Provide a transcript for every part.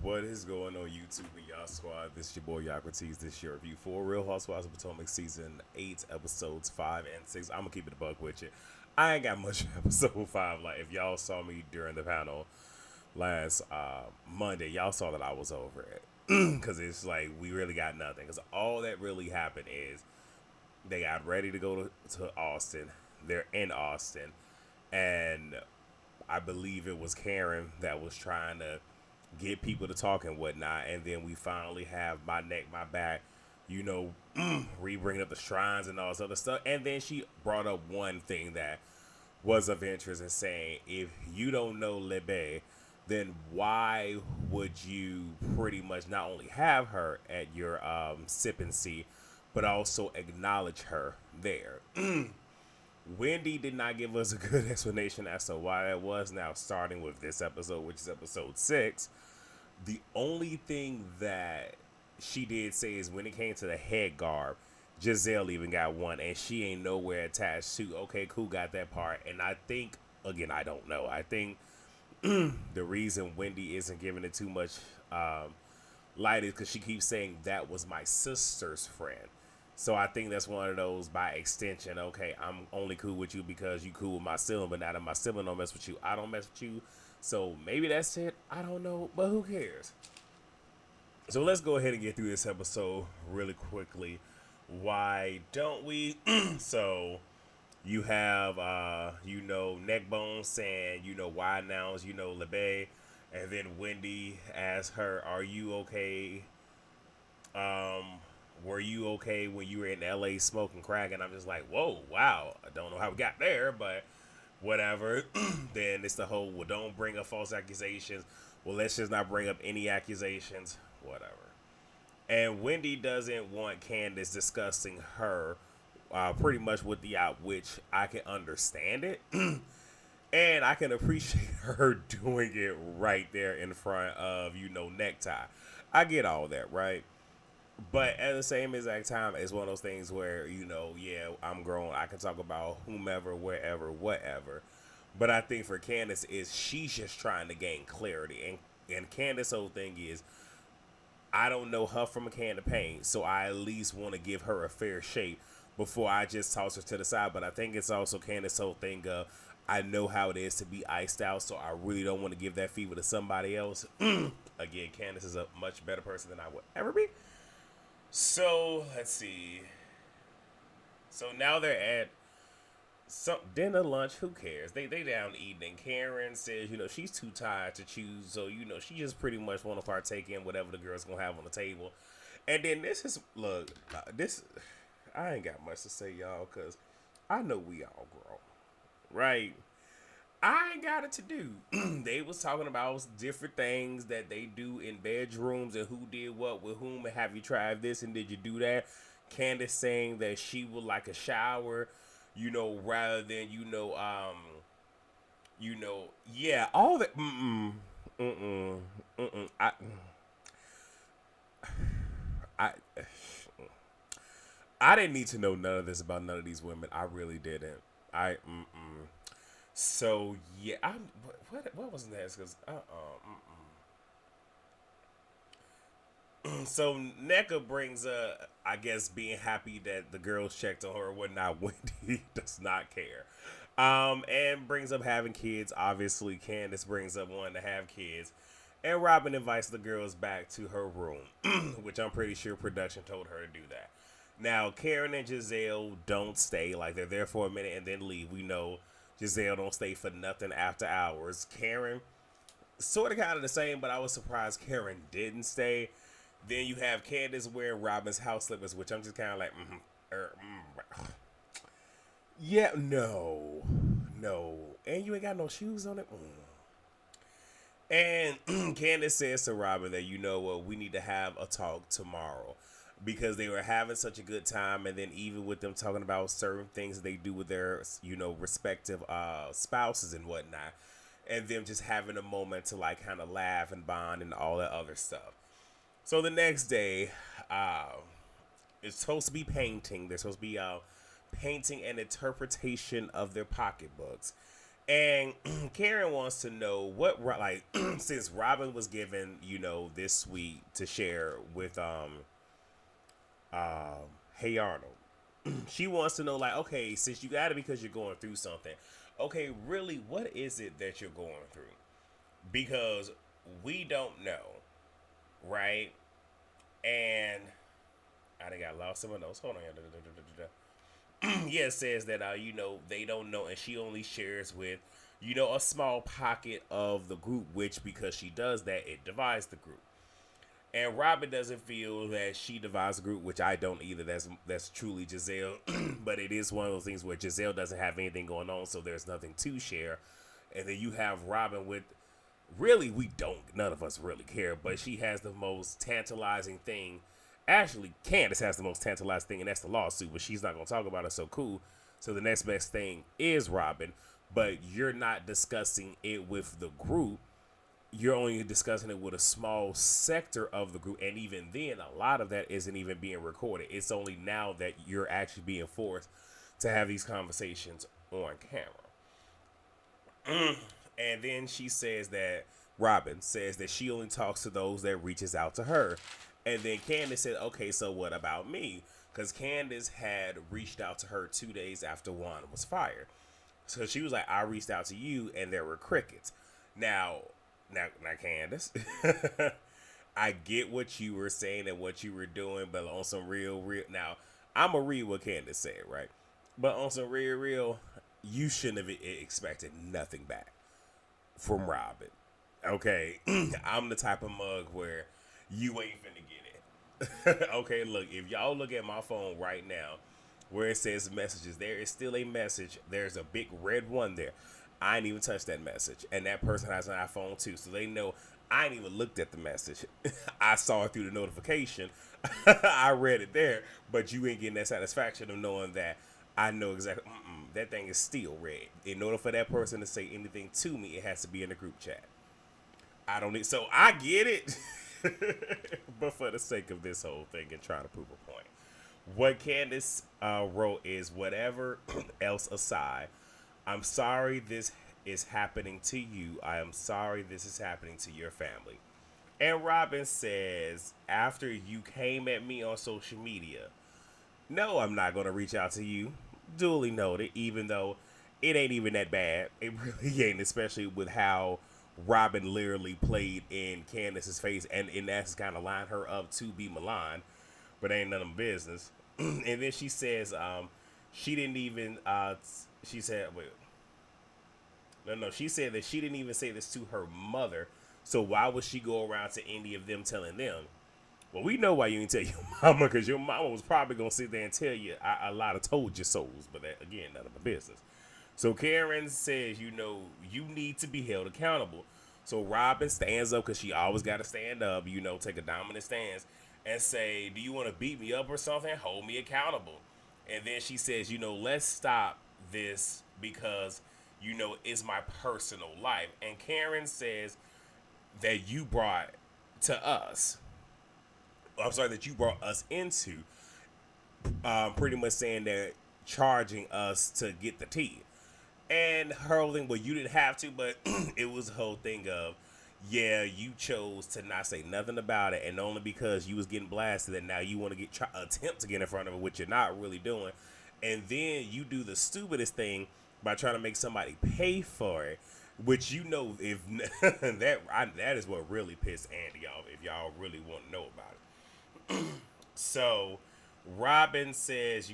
What is going on YouTube and y'all squad? This is your boy Yocrates. This is your review for Real Housewives of Potomac season 8, episodes 5 and 6. I'm gonna keep it a buck with you. I ain't got much of episode 5. Like if y'all saw me during the panel last Monday, y'all saw that I was over it. Cause it's like we really got nothing. Cause all that really happened is they got ready to go to Austin. They're in Austin. And I believe it was Karen that was trying to get people to talk and whatnot. And then we finally have my neck, my back, you know, re-bringing up the shrines and all this other stuff. And then she brought up one thing that was of interest in saying, if you don't know Lebe, then why would you pretty much not only have her at your sipping seat, but also acknowledge her there? Wendy did not give us a good explanation as to why that was. Now, starting with this episode, which is episode 6, the only thing that she did say is when it came to the head garb, Giselle even got one, and she ain't nowhere attached to. Okay, cool, got that part. And I think, again, I don't know. I think the reason Wendy isn't giving it too much light is because she keeps saying that was my sister's friend. So I think that's one of those by extension. Okay, I'm only cool with you because you cool with my sibling, but now that my sibling don't mess with you, I don't mess with you. So maybe that's it. I don't know, but who cares? So let's go ahead and get through this episode really quickly. Why don't we? So you have, Neckbone saying, why now? LeBay. And then Wendy asks her, are you okay? Were you okay when you were in LA smoking crack? And I'm just like, whoa, wow. I don't know how we got there, but whatever. Then it's the whole, well, don't bring up false accusations. Well, let's just not bring up any accusations. Whatever. And Wendy doesn't want Candace discussing her pretty much with the out, which I can understand it. And I can appreciate her doing it right there in front of, Necktie. I get all that, right? But at the same exact time, it's one of those things where, yeah, I'm grown. I can talk about whomever, wherever, whatever. But I think for Candace is she's just trying to gain clarity. And Candace's whole thing is, I don't know her from a can of paint, so I at least want to give her a fair shake before I just toss her to the side. But I think it's also Candace's whole thing of, I know how it is to be iced out, so I really don't want to give that fever to somebody else. Again, Candace is a much better person than I would ever be. So let's see. So now they're at some dinner, lunch. Who cares? They down eating. And Karen says, she's too tired to choose. So she just pretty much want to partake in whatever the girl's gonna have on the table. And then this is this. I ain't got much to say, y'all, cause I know we all grown, right? I ain't got it to do. They was talking about different things that they do in bedrooms and who did what with whom and have you tried this and did you do that? Candace saying that she would like a shower, rather than, yeah, all that. I, I didn't need to know none of this about none of these women. I really didn't. So yeah, what was next? Cause So NECA brings I guess being happy that the girls checked on her or whatnot. Wendy does not care. And brings up having kids. Obviously, Candace brings up wanting to have kids. And Robin invites the girls back to her room, which I'm pretty sure production told her to do that. Now, Karen and Giselle don't stay. Like, they're there for a minute and then leave. We know Giselle don't stay for nothing after hours. Karen, sort of kind of the same, but I was surprised Karen didn't stay. Then you have Candace wearing Robin's house slippers, which I'm just kind of like, yeah, no. And you ain't got no shoes on it? And Candace says to Robin that, what, we need to have a talk tomorrow. Because they were having such a good time, and then even with them talking about certain things they do with their, respective spouses and whatnot, and them just having a moment to like kind of laugh and bond and all that other stuff. So the next day, it's supposed to be painting. They're supposed to be painting an interpretation of their pocketbooks. And Karen wants to know what, like, since Robin was given, this suite to share with Hey Arnold, she wants to know, like, okay, since you got it because you're going through something, okay, really, what is it that you're going through? Because we don't know, right? And I think I lost some of those. Hold on. Yeah, it says that they don't know, and she only shares with a small pocket of the group, which because she does that, it divides the group. And Robin doesn't feel that she divides the group, which I don't either. That's truly Giselle, but it is one of those things where Giselle doesn't have anything going on, so there's nothing to share. And then you have Robin with, really, we don't, none of us really care, but she has the most tantalizing thing. Actually, Candace has the most tantalizing thing, and that's the lawsuit, but she's not going to talk about it, so cool. So the next best thing is Robin, but you're not discussing it with the group. You're only discussing it with a small sector of the group, and even then, a lot of that isn't even being recorded. It's only now that you're actually being forced to have these conversations on camera. And then she says that Robin says that she only talks to those that reaches out to her. And then Candace said, okay, so what about me? Because Candace had reached out to her 2 days after Wanda was fired. So she was like, I reached out to you and there were crickets. Now, Candace, I get what you were saying and what you were doing, but on some real. Now, I'm going to read what Candace said, right? But on some real, you shouldn't have expected nothing back from Robin. Okay, I'm the type of mug where you ain't finna get it. Okay, look, if y'all look at my phone right now, where it says messages, there is still a message. There's a big red one there. I ain't even touched that message, and that person has an iPhone too, so they know I ain't even looked at the message. I saw it through the notification. I read it there, but you ain't getting that satisfaction of knowing that I know exactly. That thing is still red. In order for that person to say anything to me, it has to be in the group chat. I don't need. So I get it, but for the sake of this whole thing and trying to prove a point, what Candace wrote is, whatever else aside, I'm sorry this is happening to you. I am sorry this is happening to your family. And Robin says, after you came at me on social media, no, I'm not going to reach out to you. Duly noted, even though it ain't even that bad. It really ain't, especially with how Robin literally played in Candace's face and in essence kind of lined her up to be maligned, but ain't none of business. And then she says, she didn't even, she said, wait, no, she said that she didn't even say this to her mother, so why would she go around to any of them telling them? Well, we know why you didn't tell your mama, because your mama was probably going to sit there and tell you a lot of told you souls, but that, again, none of my business. So Karen says, you need to be held accountable. So Robin stands up because she always got to stand up, take a dominant stance and say, do you want to beat me up or something? Hold me accountable. And then she says, let's stop this because, it's my personal life. And Karen says that you brought to us. I'm sorry, that you brought us into, pretty much saying that charging us to get the tea. And her whole thing, well, you didn't have to, but it was a whole thing of, yeah, you chose to not say nothing about it, and only because you was getting blasted, and now you want to attempt to get in front of it, which you're not really doing. And then you do the stupidest thing by trying to make somebody pay for it, which if that is what really pissed Andy off. If y'all really want to know about it, so Robin says,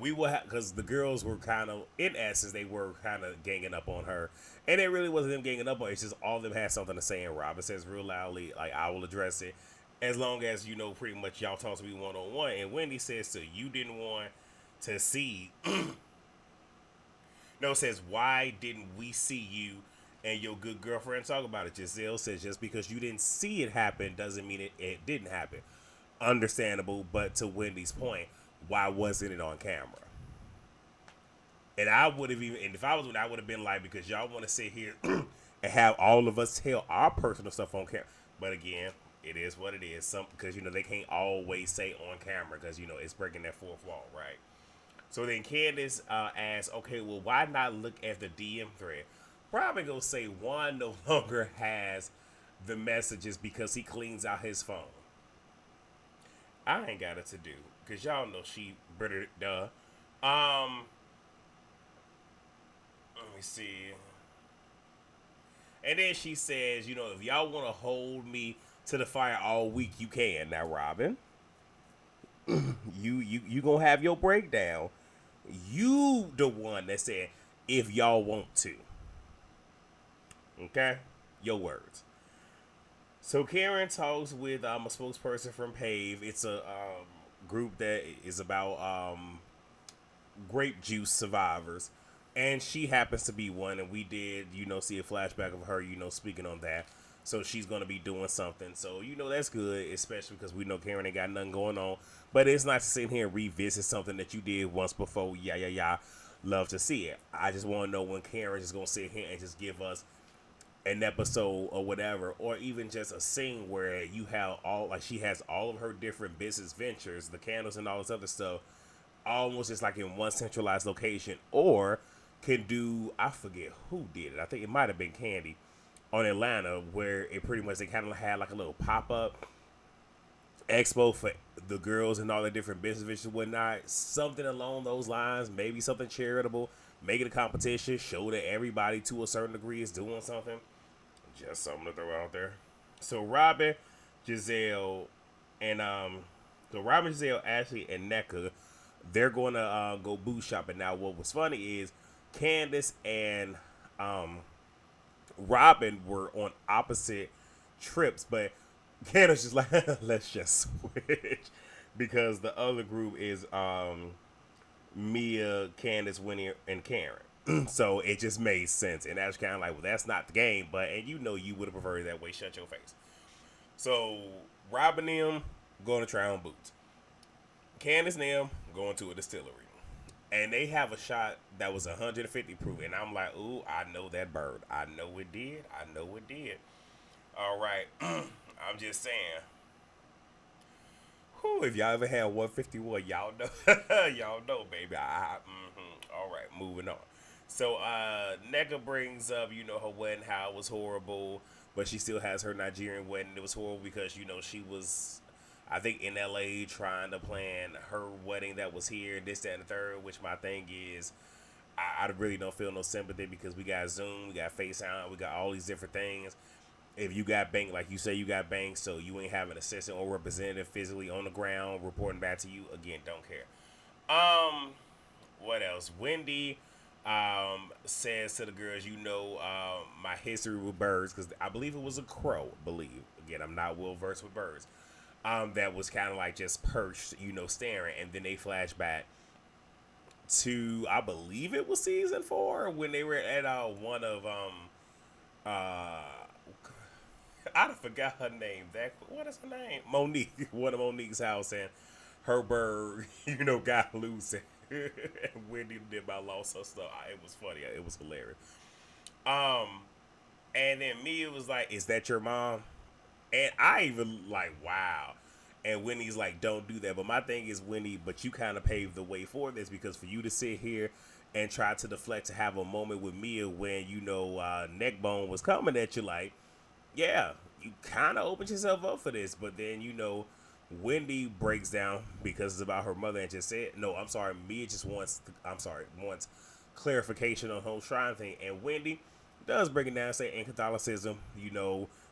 we will have, because the girls were kind of, in essence, they were kind of ganging up on her, and it really wasn't them ganging up on her. It's just all of them had something to say, and Robin says real loudly, like, I will address it as long as pretty much y'all talk to me one-on-one. And Wendy says, so you didn't want to see no, says, why didn't we see you and your good girlfriend talk about it? Giselle says, just because you didn't see it happen doesn't mean it didn't happen. Understandable, but to Wendy's point, why wasn't it on camera? And I would have even, and if I was, I would have been like, because y'all want to sit here and have all of us tell our personal stuff on camera. But again, it is what it is. Because they can't always say on camera because it's breaking that fourth wall, right? So then Candace asks, okay, well, why not look at the DM thread? Probably gonna say Juan no longer has the messages because he cleans out his phone. I ain't got it to do because y'all know she better duh. Let me see. And then she says, if y'all want to hold me to the fire all week, you can. Now, Robin, you gonna have your breakdown. You the one that said if y'all want to. Okay, your words. So Karen talks with a spokesperson from PAVE. It's a group that is about grape juice survivors, and she happens to be one. And we did, see a flashback of her, speaking on that. So she's gonna be doing something. So that's good, especially because we know Karen ain't got nothing going on. But it's nice to sit here and revisit something that you did once before. Yeah, yeah, yeah. Love to see it. I just want to know when Karen is gonna sit here and just give us an episode or whatever, or even just a scene where you have she has all of her different business ventures, the candles and all this other stuff, almost just like in one centralized location, or can do, I forget who did it. I think it might have been Candy on Atlanta, where it pretty much they kind of had like a little pop up expo for the girls and all the different business ventures and whatnot. Something along those lines, maybe something charitable, make it a competition, show that everybody to a certain degree is doing something. Just something to throw out there. So Robin, Giselle, and Giselle, Ashley, and NECA, they're going to go boot shopping. Now, what was funny is Candace and Robin were on opposite trips, but Candace just like, let's just switch, because the other group is Mia, Candace, Winnie, and Karen. So it just made sense, and that's kind of like, well, that's not the game, but and you would have preferred it that way. Shut your face. So Robin and them going to try on boots. Candace and them going to a distillery, and they have a shot that was 150 proof, and I'm like, ooh, I know that bird. I know it did. I know it did. All right, I'm just saying. Whew, if y'all ever had 151, y'all know, y'all know, baby. All right, moving on. So NECA brings up, her wedding, how it was horrible, but she still has her Nigerian wedding. It was horrible because, she was, I think, in LA trying to plan her wedding that was here, this, that, and the third, which my thing is, I really don't feel no sympathy because we got Zoom, we got FaceTime, we got all these different things. If you got bank, like you say you got bank, so you ain't have an assistant or representative physically on the ground reporting back to you, again, don't care. What else? Wendy says to the girls, my history with birds, because I believe it was a crow. Again, I'm not well versed with birds. That was kind of like just perched, staring, and then they flash back to, I believe it was season 4 when they were at one of I forgot her name. What is her name? Monique. One of Monique's house, and her bird, got loose, and Wendy did about lost her stuff. It was funny. It was hilarious. And then Mia was like, "Is that your mom?" And I even like, wow. And Wendy's like, "Don't do that." But my thing is, Wendy, but you kind of paved the way for this, because for you to sit here and try to deflect, to have a moment with Mia when Neckbone was coming at you, like, yeah, you kind of opened yourself up for this. But then, Wendy breaks down because it's about her mother and just said, no, I'm sorry, Mia just wants clarification on the whole shrine thing. And Wendy does break it down and say, in Catholicism,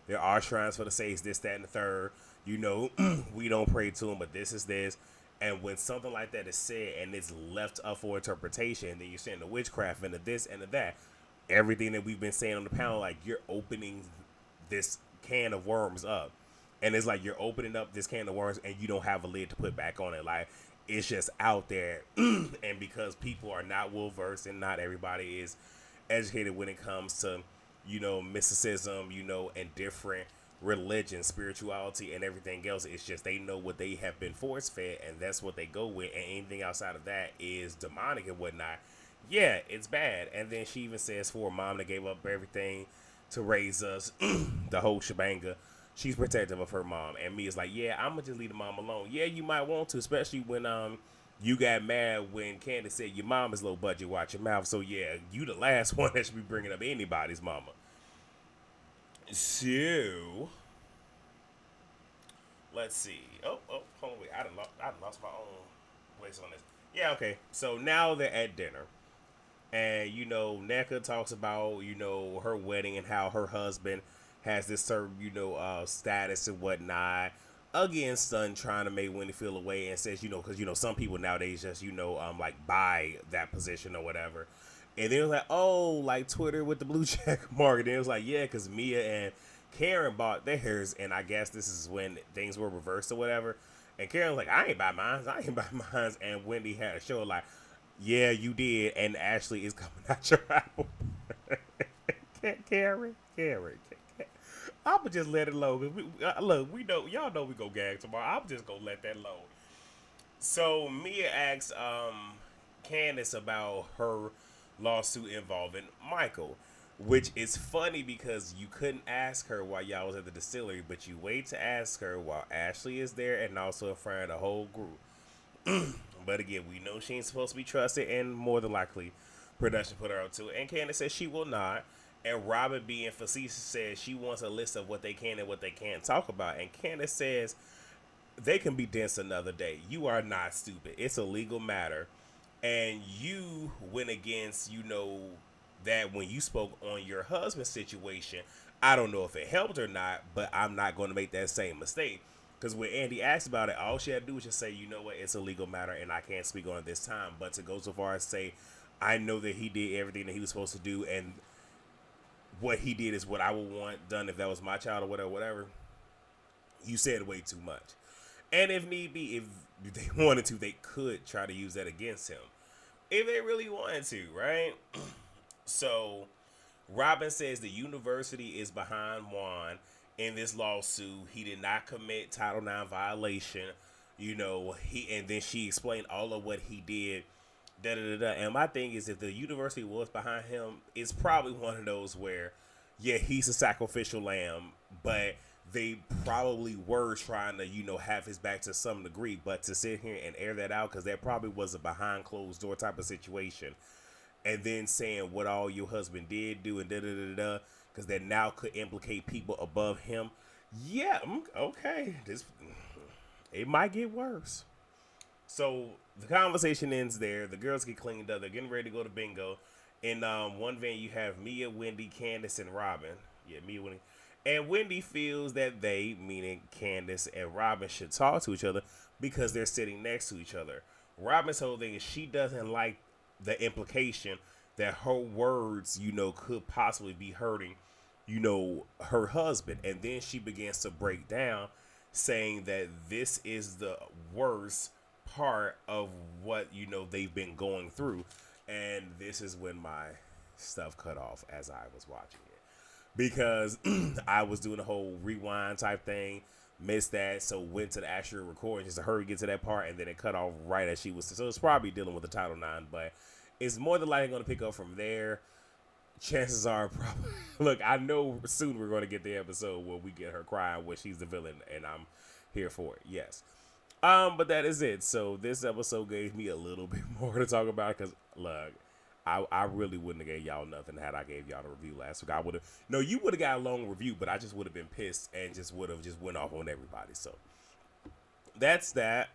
there are shrines for the saints, this, that, and the third. We don't pray to them, but this is this. And when something like that is said and it's left up for interpretation, then you're saying the witchcraft and the this and the that. Everything that we've been saying on the panel, like, you're opening this can of worms up. And it's like you're opening up this can of worms and you don't have a lid to put back on it. Like, it's just out there. And because people are not well versed and not everybody is educated when it comes to, mysticism, and different religion, spirituality, and everything else, it's just they know what they have been force fed, and that's what they go with. And anything outside of that is demonic and whatnot. Yeah, it's bad. And then she even says, for a mom that gave up everything to raise us, the whole shebanga, she's protective of her mom. And me is like, yeah, I'm gonna just leave the mom alone. Yeah, you might want to, especially when You got mad when Candace said your mom is low budget. Watch your mouth. So yeah, you the last one that should be bringing up anybody's mama. So let's see. Hold on, wait. I done lost my own place on this. Yeah, okay. So now they're at dinner. And NECA talks about her wedding and how her husband has this certain status and whatnot. Again, Stun trying to make Wendy feel away and says because some people nowadays just like buy that position or whatever. And then it was like, oh, like Twitter with the blue check mark. And then it was like, yeah, because Mia and Karen bought theirs, and I guess this is when things were reversed or whatever. And Karen was like, I ain't buy mine. I ain't buy mine. And Wendy had a show like, yeah, you did, and Ashley is coming out your apple. Karen. I'ma just let it low. Look, we know y'all know we go gag tomorrow. I'm just gonna let that low. So Mia asks Candace about her lawsuit involving Michael, which is funny because you couldn't ask her while y'all was at the distillery, but you wait to ask her while Ashley is there and also in front of the whole group. But again, we know she ain't supposed to be trusted, and more than likely, production put her up to it. And Candace says she will not. And Robin, being facetious, says she wants a list of what they can and what they can't talk about. And Candace says they can be dense another day. You are not stupid. It's a legal matter. And you went against, that when you spoke on your husband's situation. I don't know if it helped or not, but I'm not going to make that same mistake. Because when Andy asked about it, all she had to do was just say, you know what, it's a legal matter and I can't speak on it this time. But to go so far as say, I know that he did everything that he was supposed to do, and what he did is what I would want done if that was my child or whatever. You said way too much. And if need be, if they wanted to, they could try to use that against him. If they really wanted to, right? So Robin says the university is behind Juan in this lawsuit. He did not commit Title IX violation. And then she explained all of what he did. Da, da, da, da. And my thing is, if the university was behind him, it's probably one of those where, yeah, he's a sacrificial lamb, but they probably were trying to, have his back to some degree. But to sit here and air that out, because that probably was a behind closed door type of situation, and then saying what all your husband did do and da da da da, because that now could implicate people above him. Yeah, okay, it might get worse. So the conversation ends there. The girls get cleaned up. They're getting ready to go to bingo. In one van, you have Mia, Wendy, Candace, and Robin. Yeah, Mia, Wendy. And Wendy feels that they, meaning Candace and Robin, should talk to each other because they're sitting next to each other. Robin's whole thing is she doesn't like the implication that her words, could possibly be hurting, her husband. And then she begins to break down, saying that this is the worst part of what they've been going through. And this is when my stuff cut off as I was watching it, because I was doing a whole rewind type thing, missed that, so went to the actual recording just to hurry get to that part, and then it cut off right as she was. So it's probably dealing with the Title IX, but it's more than likely going to pick up from there. Chances are probably look, I know soon we're going to get the episode where we get her crying when she's the villain, and I'm here for it. Yes. But that is it. So this episode gave me a little bit more to talk about, because look, I really wouldn't have gave y'all nothing had I gave y'all the review last week. I would have, no, you would have got a long review, but I just would have been pissed and just would have just went off on everybody. So that's that.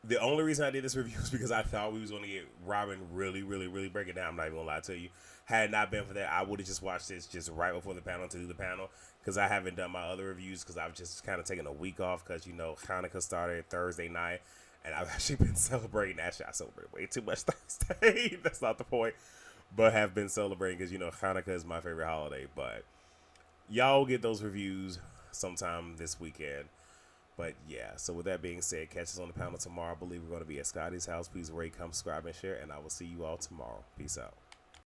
The only reason I did this review is because I thought we was going to get Robin really, really, really break it down. I'm not even going to lie to you. Had it not been for that, I would have just watched this just right before the panel to do the panel, because I haven't done my other reviews because I've just kind of taken a week off because, Hanukkah started Thursday night, and I've actually been celebrating. Actually, I celebrate way too much Thursday. That's not the point. But have been celebrating because, Hanukkah is my favorite holiday. But y'all get those reviews sometime this weekend. But yeah, so with that being said, catch us on the panel tomorrow. I believe we're going to be at Scotty's house. Please rate, come, subscribe, and share, and I will see you all tomorrow. Peace out.